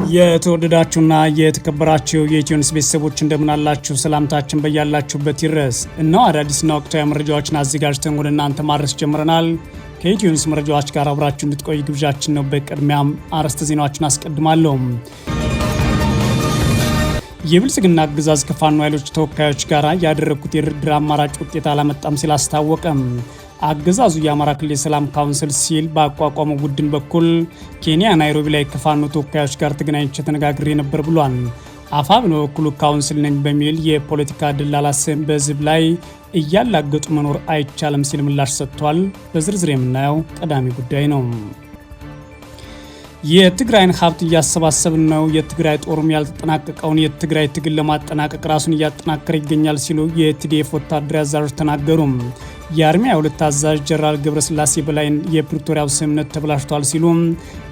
የተወደዳችሁና የተከበራችሁ የኢትዮኒውስ ቤተሰቦች እንደምን አላችሁ? ሰላምታችን በያላችሁበት ይድረስ። እነሆ አዳዲስና ወቅታዊ መረጃዎችን አዘጋጅተን ወደ እናንተ ማድረስ ጀምረናል። ከኢትዮኒውስ መረጃዎች ጋር አብራችሁ እንድትቆዩ ግብዣችን ነው። በቅድሚያም አርዕስተ ዜናዎችን አስቀድማለሁ። የብልጽግና አገዛዝ ከፋኖ ኃይሎች ተወካዮች ጋር ያደረጉት የድርድር አማራጭ ውጤት አላመጣም ሲል አስታወቀም። አገዛዙ የአማራ ክልል የሰላም ካውንስል ሲል በአቋቋመው ቡድን በኩል ኬንያ ናይሮቢ ላይ ከፋኖ ተወካዮች ጋር ተገናኝቼ ተነጋግሬ ነበር ብሏል። አፋብን በበኩሉ ካውንስል ነኝ በሚል የፖለቲካ ድላላ ስም በህዝብ ላይ እያላገጡ መኖር አይቻልም ሲል ምላሽ ሰጥቷል። በዝርዝር የምናየው ቀዳሚ ጉዳይ ነው። የትግራይን ሀብት እያሰባሰብን ነው፣ የትግራይ ጦርም ያልተጠናቀቀውን የትግራይ ትግል ለማጠናቀቅ ራሱን እያጠናከረ ይገኛል ሲሉ የቲዲኤፍ ወታደራዊ አዛዦች ተናገሩ። የአርሚ 22 አዛዥ ጀነራል ገብረስላሴ በላይን የፕሪቶሪያው ስምምነት ተበላሽቷል ሲሉ፣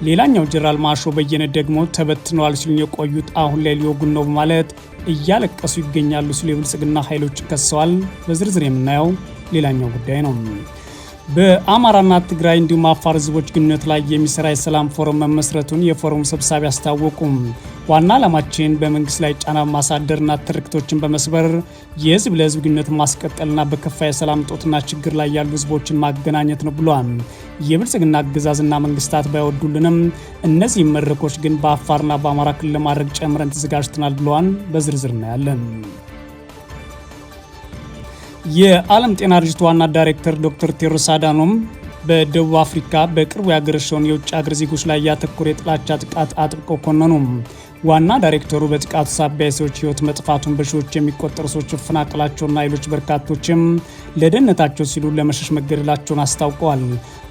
ሌላኛው ጀነራል ማሾ በየነ ደግሞ ተበትነዋል ሲሉ የቆዩት አሁን ላይ ሊወጉን ነው በማለት እያለቀሱ ይገኛሉ ሲሉ የብልጽግና ኃይሎች ከሰዋል። በዝርዝር የምናየው ሌላኛው ጉዳይ ነው። በአማራና ትግራይ እንዲሁም አፋር ህዝቦች ግንኙነት ላይ የሚሰራ የሰላም ፎረም መመስረቱን የፎረሙ ሰብሳቢ አስታወቁ። ዋና ዓላማችን በመንግስት ላይ ጫና ማሳደርና ትርክቶችን በመስበር የህዝብ ለህዝብ ግንኙነት ማስቀጠልና በከፋ የሰላም እጦትና ችግር ላይ ያሉ ህዝቦችን ማገናኘት ነው ብሏል። የብልጽግና አገዛዝና መንግስታት ባይወዱልንም እነዚህ መድረኮች ግን በአፋርና በአማራ ክልል ለማድረግ ጨምረን ተዘጋጅተናል ብለዋል። በዝርዝር እናያለን። የዓለም ጤና ድርጅት ዋና ዳይሬክተር ዶክተር ቴድሮስ አዳኖም በደቡብ አፍሪካ በቅርቡ ያገረሸውን የውጭ ሀገር ዜጎች ላይ ያተኮረ የጥላቻ ጥቃት አጥብቀው ኮነኑ። ዋና ዳይሬክተሩ በጥቃቱ ሳቢያ የሰዎች ህይወት መጥፋቱን፣ በሺዎች የሚቆጠሩ ሰዎች መፈናቀላቸውና ሌሎች በርካቶችም ለደህንነታቸው ሲሉ ለመሸሽ መገደላቸውን አስታውቀዋል።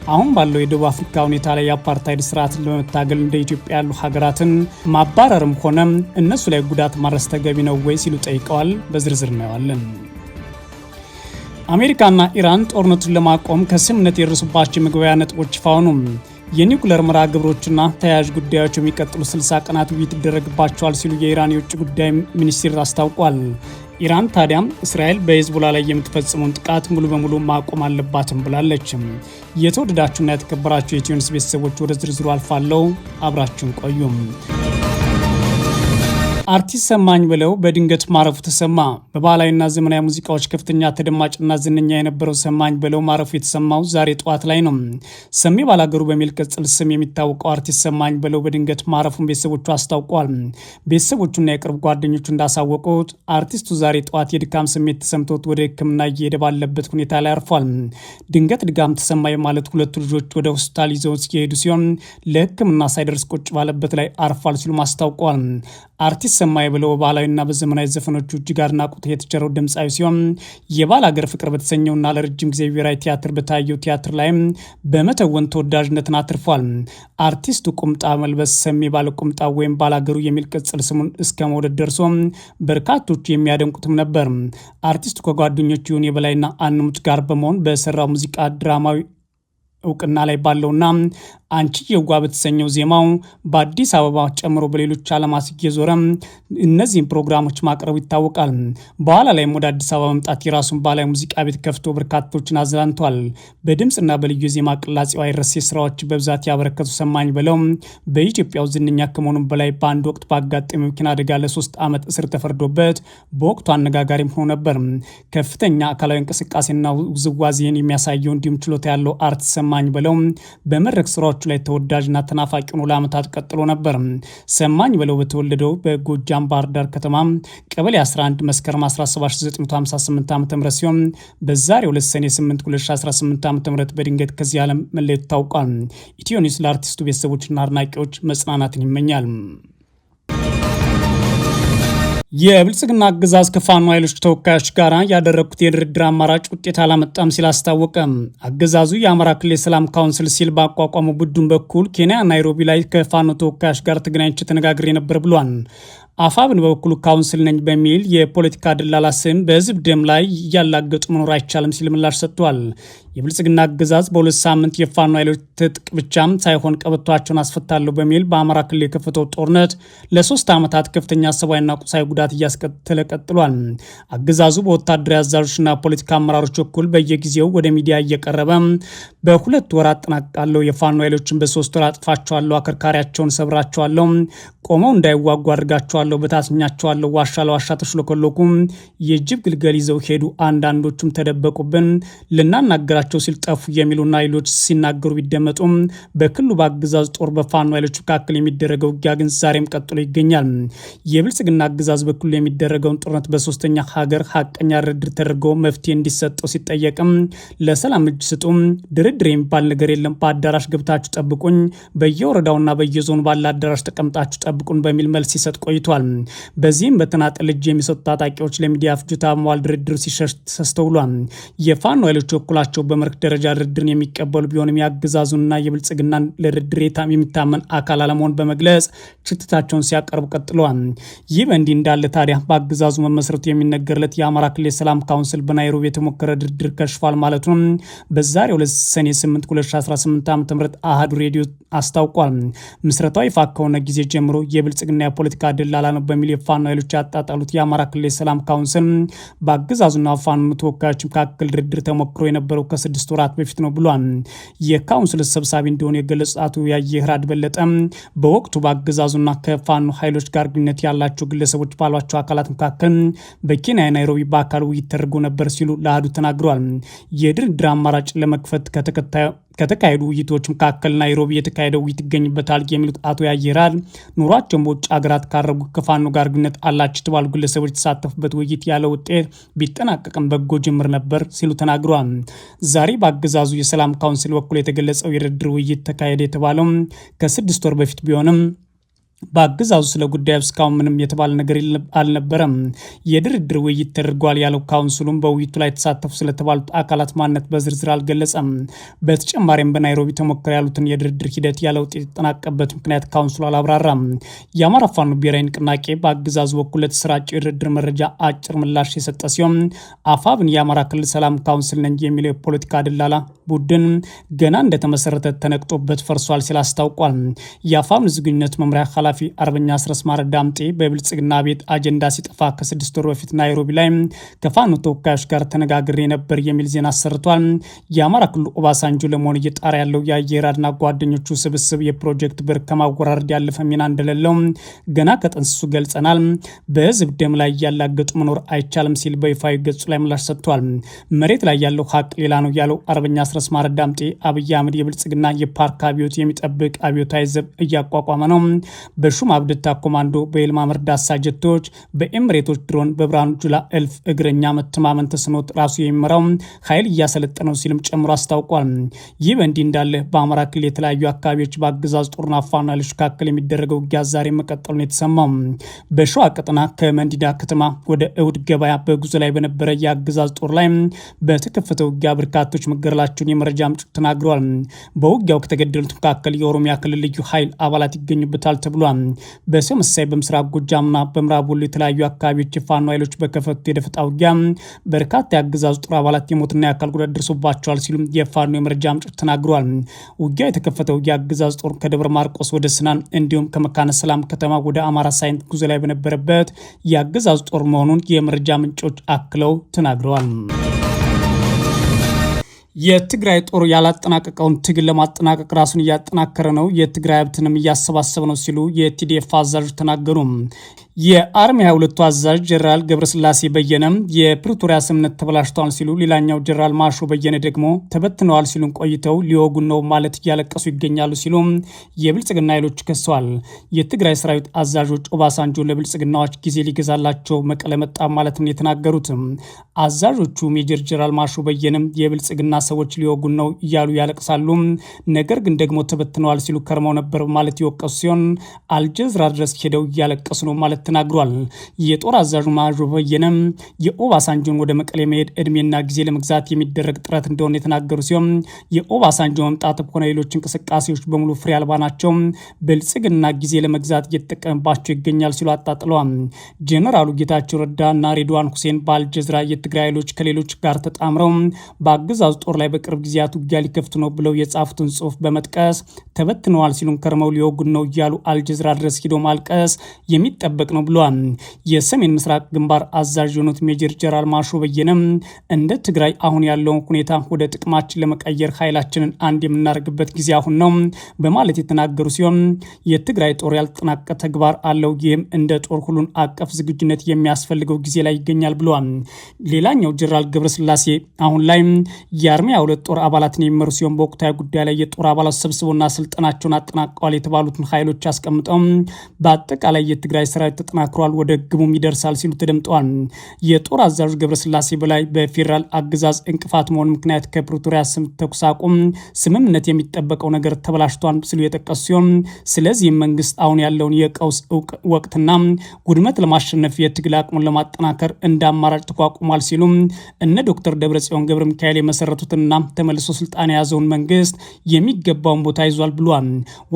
አሁን ባለው የደቡብ አፍሪካ ሁኔታ ላይ የአፓርታይድ ስርዓትን ለመታገል እንደ ኢትዮጵያ ያሉ ሀገራትን ማባረርም ሆነ እነሱ ላይ ጉዳት ማድረስ ተገቢ ነው ወይ ሲሉ ጠይቀዋል። በዝርዝር እናየዋለን። አሜሪካና ኢራን ጦርነቱን ለማቆም ከስምምነት የደረሱባቸው መግባቢያ ነጥቦች ይፋ ሆኑ። የኒውክሌር መርሃ ግብሮችና ተያያዥ ጉዳዮች የሚቀጥሉ 60 ቀናት ውይይት ይደረግባቸዋል ሲሉ የኢራን የውጭ ጉዳይ ሚኒስቴር አስታውቋል። ኢራን ታዲያም እስራኤል በሂዝቦላ ላይ የምትፈጽመውን ጥቃት ሙሉ በሙሉ ማቆም አለባትም ብላለች። የተወደዳችሁና የተከበራችሁ የኢትዮኒውስ ቤተሰቦች ወደ ዝርዝሩ አልፋለሁ። አብራችሁን ቆዩም። አርቲስት ሰማኝ በለው በድንገት ማረፉ ተሰማ። በባህላዊና ዘመናዊ ሙዚቃዎች ከፍተኛ ተደማጭና ዝነኛ የነበረው ሰማኝ በለው ማረፉ የተሰማው ዛሬ ጠዋት ላይ ነው። ሰሜ ባላገሩ በሚል ቅጽል ስም የሚታወቀው አርቲስት ሰማኝ በለው በድንገት ማረፉን ቤተሰቦቹ አስታውቋል። ቤተሰቦቹና የቅርብ ጓደኞቹ እንዳሳወቁት አርቲስቱ ዛሬ ጠዋት የድካም ስሜት ተሰምቶት ወደ ሕክምና እየሄደ ባለበት ሁኔታ ላይ አርፏል። ድንገት ድጋም ተሰማኝ ማለት ሁለቱ ልጆች ወደ ሆስፒታል ይዘው ሲሄዱ ሲሆን ለሕክምና ሳይደርስ ቁጭ ባለበት ላይ አርፏል ሲሉ አስታውቀዋል። አርቲስት ሰማኝ በለው በባህላዊና በዘመናዊ ዘፈኖቹ እጅግ አድናቆት የተቸረው ድምፃዊ ሲሆን የባል ሀገር ፍቅር በተሰኘውና ለረጅም ጊዜ ብሔራዊ ቲያትር በታየው ቲያትር ላይ በመተወን ተወዳጅነትን አትርፏል። አርቲስቱ ቁምጣ መልበስ ሰሜ ባለ ቁምጣ ወይም ባላገሩ የሚል ቅጽል ስሙን እስከ መውደድ ደርሶ በርካቶቹ የሚያደንቁትም ነበር። አርቲስቱ ከጓደኞቹ ይሁን የበላይና አንሙት ጋር በመሆን በሰራው ሙዚቃ ድራማዊ እውቅና ላይ ባለውና አንቺ የጓ በተሰኘው ዜማው በአዲስ አበባ ጨምሮ በሌሎች ዓለማት እየዞረ እነዚህን ፕሮግራሞች ማቅረቡ ይታወቃል። በኋላ ላይም ወደ አዲስ አበባ መምጣት የራሱን ባህላዊ ሙዚቃ ቤት ከፍቶ በርካቶችን አዝናንቷል። በድምፅና በልዩ ዜማ ቅላጼው አይረሴ ስራዎች በብዛት ያበረከቱ ሰማኝ በለው በኢትዮጵያው ዝነኛ ከመሆኑም በላይ በአንድ ወቅት ባጋጠመው መኪና አደጋ ለ3 ዓመት እስር ተፈርዶበት በወቅቱ አነጋጋሪም ሆኖ ነበር። ከፍተኛ አካላዊ እንቅስቃሴና ውዝዋዜን የሚያሳየው እንዲሁም ችሎታ ያለው አርቲስት ሰማኝ በለው በመድረክ ስራዎች ላይ ተወዳጅና ተናፋቂ ሆኖ ለዓመታት ቀጥሎ ነበር። ሰማኝ በለው በተወለደው በጎጃም ባህር ዳር ከተማ ቀበሌ 11 መስከረም 17 1958 ዓ.ም ሲሆን በዛሬው ዕለት ሰኔ 8 2018 ዓ.ም በድንገት ከዚህ ዓለም መለየቱ ታውቋል። ኢትዮኒውስ ለአርቲስቱ ቤተሰቦችና አድናቂዎች መጽናናትን ይመኛል። የብልጽግና አገዛዝ ከፋኖ ኃይሎች ተወካዮች ጋር ያደረጉት የድርድር አማራጭ ውጤት አላመጣም ሲል አስታወቀ። አገዛዙ የአማራ ክልል የሰላም ካውንስል ሲል ባቋቋመው ቡድን በኩል ኬንያ ናይሮቢ ላይ ከፋኖ ተወካዮች ጋር ተገናኝቼ ተነጋግሬ ነበር ብሏል። አፋብን በበኩሉ ካውንስል ነኝ በሚል የፖለቲካ ድላላ ስም በህዝብ ደም ላይ እያላገጡ መኖር አይቻልም ሲል ምላሽ ሰጥቷል። የብልጽግና አገዛዝ በ2 ሳምንት የፋኖ ኃይሎች ትጥቅ ብቻም ሳይሆን ቀበቷቸውን አስፈታለሁ በሚል በአማራ ክልል የከፈተው ጦርነት ለ3 ዓመታት ከፍተኛ ሰብአዊና ቁሳዊ ጉዳት እያስከተለ ቀጥሏል። አገዛዙ በወታደራዊ አዛዦችና ፖለቲካ አመራሮች በኩል በየጊዜው ወደ ሚዲያ እየቀረበ በ2 ወር አጠናቅቃለሁ፣ የፋኖ ኃይሎችን በ3 ወር አጥፋቸዋለሁ፣ አከርካሪያቸውን ሰብራቸዋለሁ፣ ቆመው እንዳይዋጉ አድርጋቸዋለሁ፣ በታስኛቸዋለሁ፣ ዋሻ ለዋሻ ተሽለኮለኩ፣ የጅብ ግልገል ይዘው ሄዱ፣ አንዳንዶቹም ተደበቁብን፣ ልናናገራቸው ሲል ጠፉ የሚሉና ሌሎች ሲናገሩ ቢደመጡም በክልሉ በአገዛዝ ጦር በፋኖ ኃይሎች መካከል የሚደረገው ውጊያ ግን ዛሬም ቀጥሎ ይገኛል። የብልጽግና አገዛዝ በክልሉ የሚደረገውን ጦርነት በሶስተኛ ሀገር ሀቀኛ ድርድር ተደርገው መፍትሄ እንዲሰጠው ሲጠየቅም ለሰላም እጅ ስጡ፣ ድርድር የሚባል ነገር የለም፣ በአዳራሽ ገብታችሁ ጠብቁኝ፣ በየወረዳውና በየዞኑ ባለ አዳራሽ ተቀምጣችሁ ጠብቁን በሚል መልስ ሲሰጥ ቆይቷል። በዚህም በተናጠል እጅ የሚሰጡ ታጣቂዎች ለሚዲያ ፍጆታ መዋል ድርድር ሲሸሽ ተስተውሏል። የፋኖ ኃይሎች በኩላቸው በመርህ ደረጃ ድርድርን የሚቀበሉ ቢሆንም የአገዛዙንና የብልጽግናን ለድርድር የሚታመን አካል አለመሆን በመግለጽ ችትታቸውን ሲያቀርቡ ቀጥለዋል። ይህ በእንዲህ እንዳለ ታዲያ በአገዛዙ መመስረቱ የሚነገርለት የአማራ ክልል የሰላም ካውንስል በናይሮቢ የተሞከረ ድርድር ከሽፏል ማለቱን በዛሬው ዕለት ሰኔ 8 2018 ዓ.ም አሃዱ ሬዲዮ አስታውቋል። ምስረታው ይፋ ከሆነ ጊዜ ጀምሮ የብልጽግና የፖለቲካ ደላላ ነው በሚል የፋኖ ኃይሎች ያጣጣሉት የአማራ ክልል የሰላም ካውንስል በአገዛዙና ፋኖ ተወካዮች መካከል ድርድር ተሞክሮ የነበረው ከ6 ወራት በፊት ነው ብሏል። የካውንስል ሰብሳቢ እንደሆኑ የገለጹት አቶ ያየህራድ በለጠ በወቅቱ በአገዛዙና ከፋኖ ኃይሎች ጋር ግንኙነት ያላቸው ግለሰቦች ባሏቸው አካላት መካከል በኬንያ ናይሮቢ በአካል ውይይት ተደርጎ ነበር ሲሉ ለአሃዱ ተናግረዋል። የድርድር አማራጭ ለመክፈት ከተካሄዱ ውይይቶች መካከል ናይሮቢ የተካሄደው ውይይት ይገኝበታል የሚሉት አቶ ያየራል ኑሯቸውን በውጭ ሀገራት ካረጉ ከፋኖ ጋር ግንኙነት አላቸው የተባሉ ግለሰቦች የተሳተፉበት ውይይት ያለ ውጤት ቢጠናቀቅም በጎ ጅምር ነበር ሲሉ ተናግረዋል። ዛሬ በአገዛዙ የሰላም ካውንስል በኩል የተገለጸው የድርድር ውይይት ተካሄደ የተባለው ከ6 ወር በፊት ቢሆንም በአገዛዙ ስለ ጉዳዩ እስካሁን ምንም የተባለ ነገር አልነበረም። የድርድር ውይይት ተደርጓል ያለው ካውንስሉም በውይይቱ ላይ የተሳተፉ ስለተባሉት አካላት ማንነት በዝርዝር አልገለጸም። በተጨማሪም በናይሮቢ ተሞከረ ያሉትን የድርድር ሂደት ያለ ውጤት የተጠናቀበት ምክንያት ካውንስሉ አላብራራም። የአማራ ፋኖ ብሔራዊ ንቅናቄ በአገዛዙ በኩል ለተሰራጨው የድርድር መረጃ አጭር ምላሽ የሰጠ ሲሆን አፋብን የአማራ ክልል ሰላም ካውንስል ነኝ የሚለው የፖለቲካ ደላላ ቡድን ገና እንደተመሰረተ ተነቅጦበት ፈርሷል ሲል አስታውቋል። የአፋብን ዝግጁነት መምሪያ ኃላፊ አርበኛ አስረስ ማረ ዳምጤ በብልጽግና ቤት አጀንዳ ሲጠፋ ከ6 ወር በፊት ናይሮቢ ላይ ከፋኖ ተወካዮች ጋር ተነጋግሬ ነበር የሚል ዜና አሰርቷል። የአማራ ክልል ኦባሳንጆ ለመሆን እየጣረ ያለው የአየራድና ጓደኞቹ ስብስብ የፕሮጀክት ብር ከማወራረድ ያለፈ ሚና እንደሌለው ገና ከጥንስሱ ገልጸናል። በህዝብ ደም ላይ ያላገጡ መኖር አይቻልም ሲል በይፋዊ ገጹ ላይ ምላሽ ሰጥቷል። መሬት ላይ ያለው ሀቅ ሌላ ነው ያለው አርበኛ አስረስ ማረ ዳምጤ አብይ አህመድ የብልጽግና የፓርክ አብዮት የሚጠብቅ አብዮታዊ ዘብ እያቋቋመ ነው። በሹም አብደታ ኮማንዶ፣ በይልማ መርዳሳ ጀቶች፣ በኤምሬቶች ድሮን፣ በብርሃኑ ጁላ እልፍ እግረኛ መተማመን ተስኖት ራሱ የሚመራው ኃይል እያሰለጠነው ሲልም ጨምሮ አስታውቋል። ይህ በእንዲህ እንዳለ በአማራ ክልል የተለያዩ አካባቢዎች በአገዛዝ ጦርና ፋኖ ኃይሎች መካከል የሚደረገው ውጊያ ዛሬ መቀጠሉን የተሰማው በሸዋ ቀጠና ከመንዲዳ ከተማ ወደ እሁድ ገበያ በጉዞ ላይ በነበረ የአገዛዝ ጦር ላይ በተከፈተ ውጊያ በርካቶች መገደላቸውን የመረጃ ምንጮች ተናግረዋል። በውጊያው ከተገደሉት መካከል የኦሮሚያ ክልል ልዩ ኃይል አባላት ይገኙበታል ተብሏል። በተመሳሳይ በምስራቅ ጎጃምና በምዕራብ ወሎ የተለያዩ አካባቢዎች የፋኖ ኃይሎች በከፈቱ የደፈጣ ውጊያ በርካታ የአገዛዙ ጦር አባላት የሞትና የአካል ጉዳት ደርሶባቸዋል ሲሉ የፋኖ የመረጃ ምንጮች ተናግረዋል። ውጊያው የተከፈተው የአገዛዙ ጦር ከደብረ ማርቆስ ወደ ስናን እንዲሁም ከመካነ ሰላም ከተማ ወደ አማራ ሳይንት ጉዞ ላይ በነበረበት የአገዛዙ ጦር መሆኑን የመረጃ ምንጮች አክለው ተናግረዋል። የትግራይ ጦር ያላጠናቀቀውን ትግል ለማጠናቀቅ ራሱን እያጠናከረ ነው፣ የትግራይ ሀብትንም እያሰባሰበ ነው ሲሉ የቲዲኤፍ አዛዦች ተናገሩ። የአርሚ 22ቱ አዛዥ ጀነራል ገብረስላሴ በየነ የፕሪቶሪያ ስምምነት ተበላሽቷል ሲሉ፣ ሌላኛው ጀነራል ማሾ በየነ ደግሞ ተበትነዋል ሲሉን ቆይተው ሊወጉን ነው ማለት እያለቀሱ ይገኛሉ ሲሉ የብልጽግና ኃይሎች ከሰዋል። የትግራይ ሰራዊት አዛዦች ኦባሳንጆ ለብልጽግናዎች ጊዜ ሊገዛላቸው መቀለ መጣ ማለት ነው የተናገሩት። አዛዦቹ ሜጀር ጀነራል ማሾ በየነ የብልጽግና ሰዎች ሊወጉን ነው እያሉ ያለቅሳሉ፣ ነገር ግን ደግሞ ተበትነዋል ሲሉ ከርመው ነበር ማለት የወቀሱ ሲሆን አልጀዝራ ድረስ ሄደው እያለቀሱ ነው ማለት ተናግሯል። የጦር አዛዡ ማዦ በየነ የኦባሳንጆን ወደ መቀሌ መሄድ እድሜና ጊዜ ለመግዛት የሚደረግ ጥረት እንደሆነ የተናገሩ ሲሆን የኦባሳንጆ መምጣት ሆነ ሌሎች እንቅስቃሴዎች በሙሉ ፍሬ አልባ ናቸው፣ ብልጽግና ጊዜ ለመግዛት እየተጠቀምባቸው ይገኛል ሲሉ አጣጥለዋል። ጄኔራሉ ጌታቸው ረዳና ሬድዋን ሁሴን በአልጀዝራ የትግራይ ኃይሎች ከሌሎች ጋር ተጣምረው በአገዛዙ ጦር ላይ በቅርብ ጊዜያት ውጊያ ሊከፍቱ ነው ብለው የጻፉትን ጽሑፍ በመጥቀስ ተበትነዋል ሲሉን ከርመው ሊወጉን ነው እያሉ አልጀዝራ ድረስ ሂዶ ማልቀስ የሚጠበቅ ነው ብለዋል። የሰሜን ምስራቅ ግንባር አዛዥ የሆኑት ሜጀር ጀነራል ማሾ በየነ እንደ ትግራይ አሁን ያለውን ሁኔታ ወደ ጥቅማችን ለመቀየር ኃይላችንን አንድ የምናደርግበት ጊዜ አሁን ነው በማለት የተናገሩ ሲሆን የትግራይ ጦር ያልተጠናቀቀ ተግባር አለው። ይህም እንደ ጦር ሁሉን አቀፍ ዝግጁነት የሚያስፈልገው ጊዜ ላይ ይገኛል ብለዋል። ሌላኛው ጀነራል ገብረስላሴ አሁን ላይ የአርሚ 2 ጦር አባላትን የሚመሩ ሲሆን በወቅታዊ ጉዳይ ላይ የጦር አባላት ሰብስቦና ስልጠናቸውን አጠናቀዋል የተባሉትን ኃይሎች አስቀምጠው በአጠቃላይ የትግራይ ሰራዊት ተጠናክሯል፣ ወደ ግቡም ይደርሳል ሲሉ ተደምጠዋል። የጦር አዛዡ ገብረስላሴ በላይ በፌዴራል አገዛዝ እንቅፋት መሆን ምክንያት ከፕሪቶሪያ ተኩስ አቁም ስምምነት የሚጠበቀው ነገር ተበላሽቷል ሲሉ የጠቀሱ ሲሆን ስለዚህም መንግስት አሁን ያለውን የቀውስ ወቅትና ውድመት ለማሸነፍ የትግል አቅሙን ለማጠናከር እንደ አማራጭ ተቋቁሟል ሲሉ እነ ዶክተር ደብረጽዮን ገብረ ሚካኤል የመሰረቱትና ተመልሶ ስልጣን የያዘውን መንግስት የሚገባውን ቦታ ይዟል ብሏል።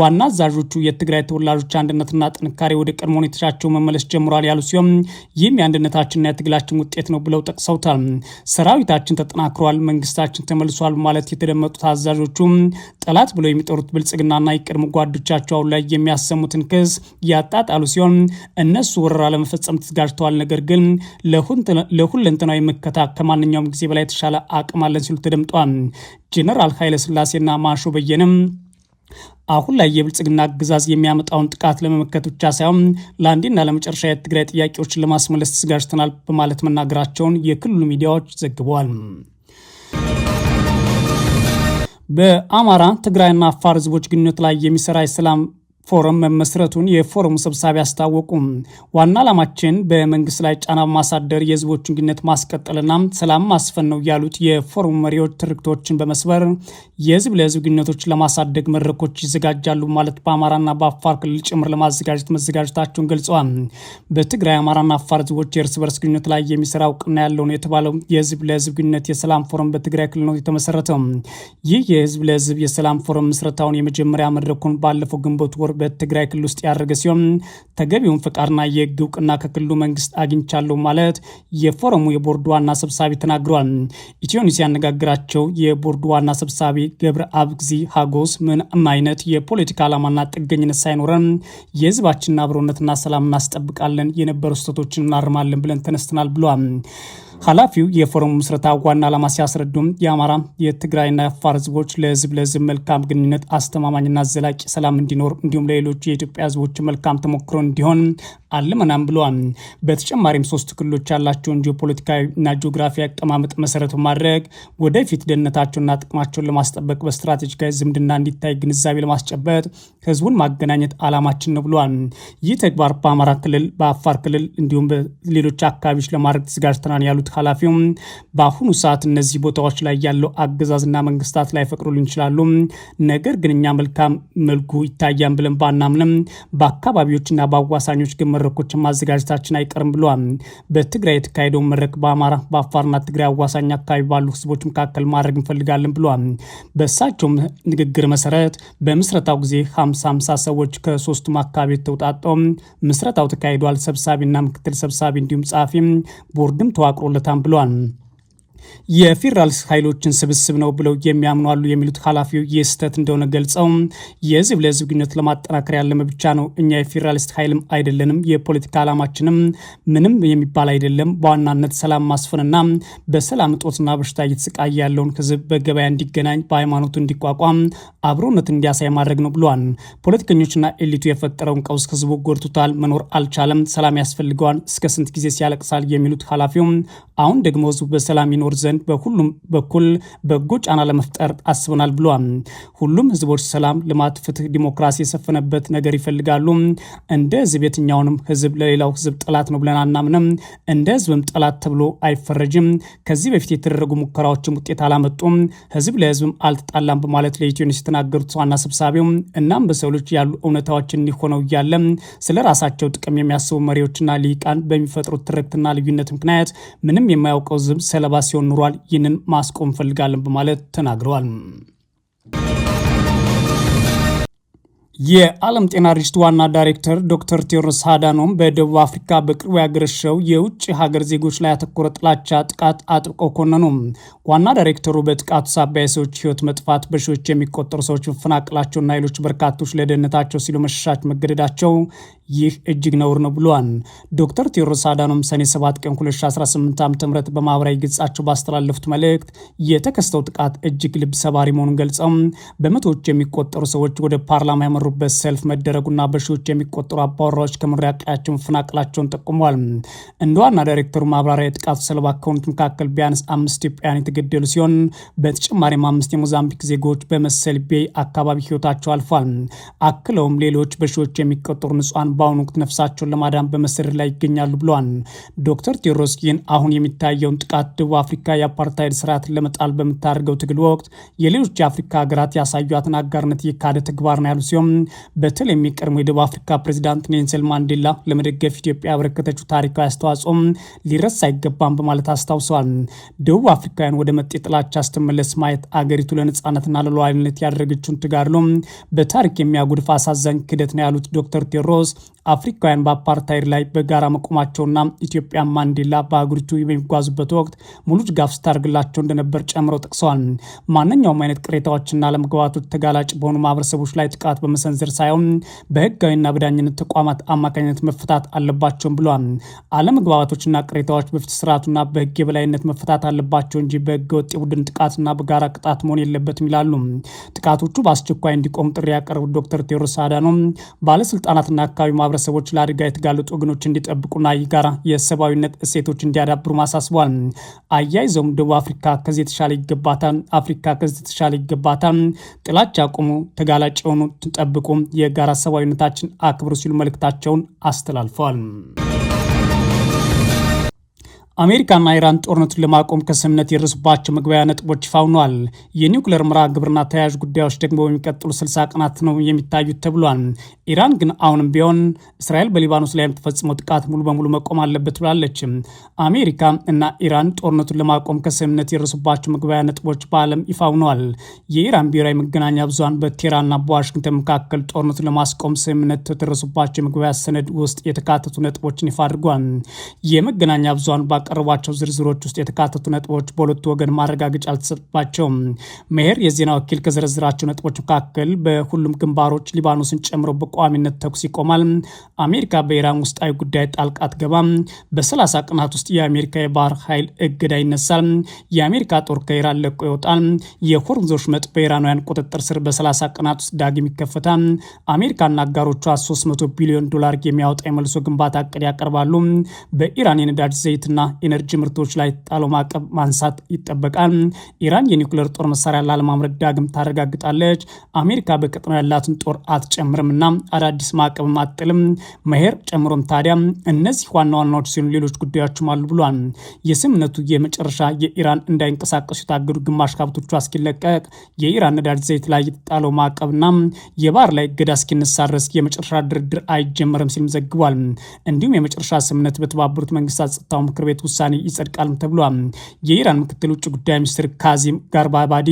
ዋና አዛዦቹ የትግራይ ተወላጆች አንድነትና ጥንካሬ ወደ ቀድሞ ሁኔታቸው መመለስ ጀምሯል ያሉ ሲሆን ይህም የአንድነታችንና የትግላችን ውጤት ነው ብለው ጠቅሰውታል። ሰራዊታችን ተጠናክሯል፣ መንግስታችን ተመልሷል ማለት የተደመጡት አዛዦቹ ጠላት ብለው የሚጠሩት ብልጽግናና የቀድሞ ጓዶቻቸው አሁን ላይ የሚያሰሙትን ክስ ያጣጣሉ ሲሆን እነሱ ወረራ ለመፈጸም ተዘጋጅተዋል፣ ነገር ግን ለሁለንተናዊ መከታ ከማንኛውም ጊዜ በላይ የተሻለ አቅም አለን ሲሉ ተደምጧል። ጄኔራል ኃይለ ሥላሴና ማሾ በየነም አሁን ላይ የብልጽግና አገዛዝ የሚያመጣውን ጥቃት ለመመከት ብቻ ሳይሆን ለአንዴና ለመጨረሻ የትግራይ ጥያቄዎችን ለማስመለስ ተዘጋጅተናል በማለት መናገራቸውን የክልሉ ሚዲያዎች ዘግበዋል። በአማራ ትግራይና አፋር ህዝቦች ግንኙነት ላይ የሚሰራ የሰላም ፎረም መመስረቱን የፎረሙ ሰብሳቢ አስታወቁ። ዋና ዓላማችን በመንግስት ላይ ጫና በማሳደር የህዝቦችን ግንኙነት ማስቀጠልና ሰላም ማስፈን ነው ያሉት የፎረሙ መሪዎች ትርክቶችን በመስበር የህዝብ ለህዝብ ግንኙነቶችን ለማሳደግ መድረኮች ይዘጋጃሉ ማለት በአማራና በአፋር ክልል ጭምር ለማዘጋጀት መዘጋጀታቸውን ገልጸዋል። በትግራይ አማራና አፋር ህዝቦች የእርስ በርስ ግንኙነት ላይ የሚሰራ እውቅና ያለው ነው የተባለው የህዝብ ለህዝብ ግንኙነት የሰላም ፎረም በትግራይ ክልል ነው የተመሰረተው። ይህ የህዝብ ለህዝብ የሰላም ፎረም ምስረታውን የመጀመሪያ መድረኩን ባለፈው ግንቦት ወር በትግራይ ክልል ውስጥ ያደረገ ሲሆን ተገቢውን ፍቃድና የህግ እውቅና ከክልሉ መንግስት አግኝቻለሁ ማለት የፎረሙ የቦርዱ ዋና ሰብሳቢ ተናግረዋል። ኢትዮኒውስ ያነጋግራቸው የቦርዱ ዋና ሰብሳቢ ገብረ አብግዚ ሀጎስ ምንም አይነት የፖለቲካ ዓላማና ጥገኝነት ሳይኖረን የህዝባችንን አብሮነትና ሰላም እናስጠብቃለን፣ የነበሩ ስህተቶችን እናርማለን ብለን ተነስተናል ብለዋል። ኃላፊው የፎረሙ ምስረታ ዋና ዓላማ ሲያስረዱም የአማራ የትግራይና የአፋር ህዝቦች ለህዝብ ለህዝብ መልካም ግንኙነት አስተማማኝና ዘላቂ ሰላም እንዲኖር እንዲሁም ለሌሎች የኢትዮጵያ ህዝቦች መልካም ተሞክሮ እንዲሆን አልመናም ብለዋል። በተጨማሪም 3 ክልሎች ያላቸውን ጂኦፖለቲካዊና ጂኦግራፊ አቀማመጥ መሰረት በማድረግ ወደፊት ደህንነታቸውንና ጥቅማቸውን ለማስጠበቅ በስትራቴጂካዊ ዝምድና እንዲታይ ግንዛቤ ለማስጨበጥ ህዝቡን ማገናኘት ዓላማችን ነው ብለዋል። ይህ ተግባር በአማራ ክልል፣ በአፋር ክልል እንዲሁም በሌሎች አካባቢዎች ለማድረግ ተዘጋጅተናል ያሉት ኃላፊው በአሁኑ ሰዓት እነዚህ ቦታዎች ላይ ያለው አገዛዝና መንግስታት ላይ ፈቅዱልን ይችላሉ፣ ነገር ግን እኛ መልካም መልኩ ይታያል ብለን ባናምንም በአካባቢዎችና በአዋሳኞች ግን መድረኮችን ማዘጋጀታችን አይቀርም ብለዋል። በትግራይ የተካሄደውን መድረክ በአማራ በአፋርና ትግራይ አዋሳኝ አካባቢ ባሉ ህዝቦች መካከል ማድረግ እንፈልጋለን ብለዋል። በእሳቸው ንግግር መሰረት በምስረታው ጊዜ 50 ሰዎች ከ3ቱም አካባቢ ተውጣጣው ምስረታው ተካሂዷል። ሰብሳቢና ምክትል ሰብሳቢ እንዲሁም ጸሐፊ ቦርድም ተዋቅሮለታል ብለዋል። የፌዴራል ኃይሎችን ስብስብ ነው ብለው የሚያምኑ አሉ የሚሉት ኃላፊው የስተት እንደሆነ ገልጸው የህዝብ ለህዝብ ግንኙነት ለማጠናከር ያለመ ብቻ ነው። እኛ የፌዴራሊስት ኃይልም አይደለንም። የፖለቲካ ዓላማችንም ምንም የሚባል አይደለም። በዋናነት ሰላም ማስፈንና በሰላም እጦትና በሽታ እየተሰቃየ ያለውን ህዝብ በገበያ እንዲገናኝ፣ በሃይማኖቱ እንዲቋቋም፣ አብሮነት እንዲያሳይ ማድረግ ነው ብለዋል። ፖለቲከኞችና ኤሊቱ የፈጠረውን ቀውስ ህዝቡ ጎድቶታል፣ መኖር አልቻለም፣ ሰላም ያስፈልገዋል፣ እስከ ስንት ጊዜ ሲያለቅሳል የሚሉት ኃላፊው አሁን ደግሞ ህዝቡ በሰላም ይኖር ዘንድ በሁሉም በኩል በጎ ጫና ለመፍጠር አስበናል ብለዋል። ሁሉም ህዝቦች ሰላም፣ ልማት፣ ፍትህ፣ ዲሞክራሲ የሰፈነበት ነገር ይፈልጋሉ። እንደ ህዝብ የትኛውንም ህዝብ ለሌላው ህዝብ ጠላት ነው ብለን አናምንም። እንደ ህዝብም ጠላት ተብሎ አይፈረጅም። ከዚህ በፊት የተደረጉ ሙከራዎችም ውጤት አላመጡም። ህዝብ ለህዝብም አልተጣላም በማለት ለኢትዮኒውስ የተናገሩት ዋና ሰብሳቢው እናም በሰው ልጅ ያሉ እውነታዎችን እንዲሆነው እያለ ስለ ራሳቸው ጥቅም የሚያስቡ መሪዎችና ሊቃን በሚፈጥሩት ትርክትና ልዩነት ምክንያት ምንም የማያውቀው ህዝብ ሰለባ ሲሆን ኑሯል። ይህንን ማስቆም ፈልጋለን በማለት ተናግረዋል። የዓለም ጤና ድርጅት ዋና ዳይሬክተር ዶክተር ቴዎድሮስ አዳኖም በደቡብ አፍሪካ በቅርቡ ያገረሸው የውጭ ሀገር ዜጎች ላይ ያተኮረ ጥላቻ ጥቃት አጥብቀው ኮነኑ። ዋና ዳይሬክተሩ በጥቃቱ ሳቢያ የሰዎች ሕይወት መጥፋት፣ በሺዎች የሚቆጠሩ ሰዎች መፈናቀላቸውና ሌሎች በርካቶች ለደህንነታቸው ሲሉ መሸሻት መገደዳቸው ይህ እጅግ ነውር ነው ብለዋል። ዶክተር ቴዎድሮስ አዳኖም ሰኔ 7 ቀን 2018 ዓ.ም በማህበራዊ ገጻቸው ባስተላለፉት መልእክት የተከሰተው ጥቃት እጅግ ልብ ሰባሪ መሆኑን ገልጸው በመቶዎች የሚቆጠሩ ሰዎች ወደ ፓርላማ ያመሩበት ሰልፍ መደረጉና በሺዎች የሚቆጠሩ አባወራዎች ከመኖሪያ ቀያቸው መፈናቀላቸውን ጠቁመዋል። እንደ ዋና ዳይሬክተሩ ማብራሪያ የጥቃቱ ሰለባ ከሆኑት መካከል ቢያንስ 5 ኢትዮጵያውያን የተገደሉ ሲሆን በተጨማሪም 5 የሞዛምቢክ ዜጎች በመሰል ቤይ አካባቢ ህይወታቸው አልፏል። አክለውም ሌሎች በሺዎች የሚቆጠሩ ንጹሃን በአሁኑ ወቅት ነፍሳቸውን ለማዳን በመሰደድ ላይ ይገኛሉ ብለዋል። ዶክተር ቴዎድሮስ ይህን አሁን የሚታየውን ጥቃት ደቡብ አፍሪካ የአፓርታይድ ስርዓትን ለመጣል በምታደርገው ትግል ወቅት የሌሎች የአፍሪካ ሀገራት ያሳዩትን አጋርነት የካደ ተግባር ነው ያሉ ሲሆን በተለይ የሚቀድሙ የደቡብ አፍሪካ ፕሬዚዳንት ኔልሰን ማንዴላ ለመደገፍ ኢትዮጵያ ያበረከተችው ታሪካዊ አስተዋጽኦም ሊረሳ አይገባም በማለት አስታውሰዋል። ደቡብ አፍሪካውያን ወደ መጤ ጥላቻ ስትመለስ ማየት አገሪቱ ለነጻነትና ለሉዓላዊነት ያደረገችውን ተጋድሎ በታሪክ የሚያጉድፍ አሳዛኝ ክደት ነው ያሉት ዶክተር ቴዎድሮስ አፍሪካውያን በአፓርታይድ ላይ በጋራ መቆማቸውና ኢትዮጵያ ማንዴላ በአገሪቱ በሚጓዙበት ወቅት ሙሉ ድጋፍ ስታደርግላቸው እንደነበር ጨምረው ጠቅሰዋል። ማንኛውም አይነት ቅሬታዎችና አለመግባባቶች ተጋላጭ በሆኑ ማህበረሰቦች ላይ ጥቃት በመሰንዘር ሳይሆን በህጋዊና በዳኝነት ተቋማት አማካኝነት መፈታት አለባቸውም ብለዋል። አለመግባባቶችና ቅሬታዎች በፍትህ ስርዓቱና በህግ የበላይነት መፈታት አለባቸው እንጂ በህገ ወጥ የቡድን ጥቃትና በጋራ ቅጣት መሆን የለበትም ይላሉ። ጥቃቶቹ በአስቸኳይ እንዲቆሙ ጥሪ ያቀረቡት ዶክተር ቴዎድሮስ አዳኖም ባለስልጣናትና አካባቢ ማህበረሰቦች ለአደጋ የተጋለጡ ወገኖች እንዲጠብቁና የጋራ የሰብአዊነት እሴቶች እንዲያዳብሩ ማሳስቧል። አያይዘውም ደቡብ አፍሪካ ከዚህ የተሻለ ይገባታል፣ አፍሪካ ከዚህ የተሻለ ይገባታል፣ ጥላቻ አቁሙ፣ ተጋላጭ የሆኑ ጠብቁ፣ የጋራ ሰብአዊነታችን አክብሩ ሲሉ መልእክታቸውን አስተላልፈዋል። አሜሪካና ኢራን ጦርነቱን ለማቆም ከስምምነት የደረሱባቸው መግባቢያ ነጥቦች ይፋ ሆነዋል። የኒውክሌር መርሃ ግብርና ተያያዥ ጉዳዮች ደግሞ በሚቀጥሉ 60 ቀናት ነው የሚታዩት ተብሏል። ኢራን ግን አሁንም ቢሆን እስራኤል በሊባኖስ ላይ የምትፈጽመው ጥቃት ሙሉ በሙሉ መቆም አለበት ብላለች። አሜሪካ እና ኢራን ጦርነቱን ለማቆም ከስምምነት የደረሱባቸው መግባቢያ ነጥቦች በዓለም ይፋ ሆነዋል። የኢራን ብሔራዊ መገናኛ ብዙሃን በቴህራንና በዋሽንግተን መካከል ጦርነቱን ለማስቆም ስምምነት የተደረሱባቸው መግባቢያ ሰነድ ውስጥ የተካተቱ ነጥቦችን ይፋ አድርጓል። የመገናኛ ብዙሃን ቀርቧቸው ዝርዝሮች ውስጥ የተካተቱ ነጥቦች በሁለቱ ወገን ማረጋገጫ አልተሰጣቸውም። መሄር የዜና ወኪል ከዘረዝራቸው ነጥቦች መካከል በሁሉም ግንባሮች ሊባኖስን ጨምሮ በቋሚነት ተኩስ ይቆማል፣ አሜሪካ በኢራን ውስጣዊ ጉዳይ ጣልቃ አትገባም፣ በ30 ቀናት ውስጥ የአሜሪካ የባህር ኃይል እገዳ ይነሳል፣ የአሜሪካ ጦር ከኢራን ለቆ ይወጣል፣ የሆርሙዝ ወሽመጥ በኢራናውያን ቁጥጥር ስር በ30 ቀናት ውስጥ ዳግም ይከፈታል፣ አሜሪካና አጋሮቿ $300 ቢሊዮን የሚያወጣ የመልሶ ግንባታ እቅድ ያቀርባሉ፣ በኢራን የነዳጅ ዘይትና ኢነርጂ ምርቶች ላይ ጣለው ማዕቀብ ማንሳት ይጠበቃል። ኢራን የኒውክሌር ጦር መሳሪያ ላለማምረት ዳግም ታረጋግጣለች። አሜሪካ በቀጠናው ያላትን ጦር አትጨምርምና አዳዲስ ማዕቀብ አትጥልም። መሄር ጨምሮም ታዲያ እነዚህ ዋና ዋናዎች ሲሆኑ ሌሎች ጉዳዮችም አሉ ብሏል። የስምምነቱ የመጨረሻ የኢራን እንዳይንቀሳቀሱ የታገዱ ግማሽ ሀብቶቿ እስኪለቀቅ የኢራን ነዳጅ ዘይት ላይ የተጣለው ማዕቀብና የባህር ላይ እገዳ እስኪነሳ ድረስ የመጨረሻ ድርድር አይጀመርም ሲልም ዘግቧል። እንዲሁም የመጨረሻ ስምምነት በተባበሩት መንግስታት ጸጥታው ምክር ቤት ውሳኔ ይጸድቃልም ተብሏል። የኢራን ምክትል ውጭ ጉዳይ ሚኒስትር ካዚም ጋርባባዲ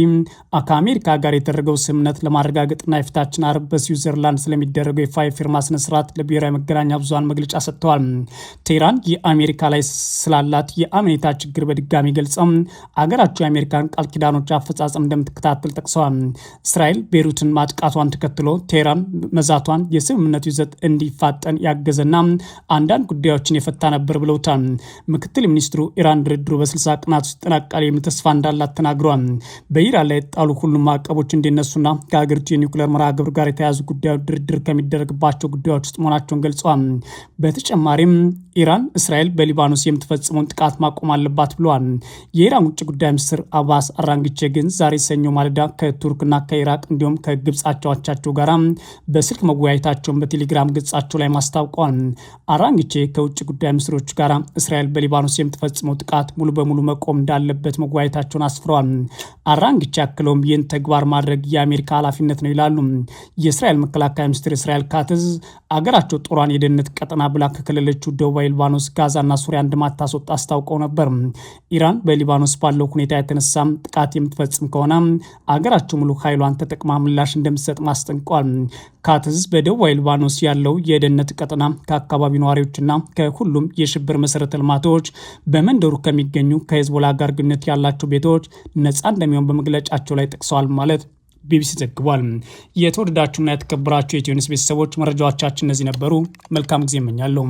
ከአሜሪካ ጋር የተደረገው ስምምነት ለማረጋገጥና የፊታችን አርብ በስዊዘርላንድ ስለሚደረገው የፋ ፊርማ ስነስርዓት ለብሔራዊ መገናኛ ብዙሃን መግለጫ ሰጥተዋል። ቴህራን የአሜሪካ ላይ ስላላት የአመኔታ ችግር በድጋሚ ገልጸው አገራቸው የአሜሪካን ቃል ኪዳኖች አፈጻጸም እንደምትከታተል ጠቅሰዋል። እስራኤል ቤሩትን ማጥቃቷን ተከትሎ ቴህራን መዛቷን የስምምነቱ ይዘት እንዲፋጠን ያገዘና አንዳንድ ጉዳዮችን የፈታ ነበር ብለውታል። ምክትል ሚኒስትሩ ኢራን ድርድሩ በ60 ቀናት ውስጥ ይጠናቀቃል የሚል ተስፋ እንዳላት ተናግረዋል። በኢራን ላይ የጣሉ ሁሉም ማዕቀቦች እንዲነሱና ከሀገሪቱ የኒውክሌር መርሃ ግብር ጋር የተያዙ ጉዳዮች ድርድር ከሚደረግባቸው ጉዳዮች ውስጥ መሆናቸውን ገልጸዋል። በተጨማሪም ኢራን እስራኤል በሊባኖስ የምትፈጽመውን ጥቃት ማቆም አለባት ብለዋል። የኢራን ውጭ ጉዳይ ሚኒስትር አባስ አራንግቼ ግን ዛሬ ሰኞ ማለዳ ከቱርክና ከኢራቅ እንዲሁም ከግብጽ አቻዎቻቸው ጋር በስልክ መወያየታቸውን በቴሌግራም ገጻቸው ላይ ማስታውቀዋል። አራንግቼ ከውጭ ጉዳይ ሚኒስትሮች ጋር እስራኤል በሊባኖስ የምትፈጽመው ጥቃት ሙሉ በሙሉ መቆም እንዳለበት መወያየታቸውን አስፍረዋል። አራንግቼ አክለውም ይህን ተግባር ማድረግ የአሜሪካ ኃላፊነት ነው ይላሉ። የእስራኤል መከላከያ ሚኒስትር እስራኤል ካትዝ አገራቸው ጦሯን የደህንነት ቀጠና ብላ ከከለለችው ደቡብ ደቡባዊ ሊባኖስ ጋዛና ሱሪያ እንደማታስወጣ አስታውቀው ነበር። ኢራን በሊባኖስ ባለው ሁኔታ የተነሳ ጥቃት የምትፈጽም ከሆነ አገራቸው ሙሉ ኃይሏን ተጠቅማ ምላሽ እንደምትሰጥ ማስጠንቀዋል። ካትዝ በደቡባዊ ሊባኖስ ያለው የደህንነት ቀጠና ከአካባቢው ነዋሪዎችና ከሁሉም የሽብር መሰረተ ልማቶች በመንደሩ ከሚገኙ ከሄዝቦላ ጋር ግንኙነት ያላቸው ቤቶች ነፃ እንደሚሆን በመግለጫቸው ላይ ጠቅሰዋል ማለት ቢቢሲ ዘግቧል። የተወደዳችሁና የተከበራችሁ የኢትዮ ኒውስ ቤተሰቦች መረጃዎቻችን እነዚህ ነበሩ። መልካም ጊዜ እመኛለሁ።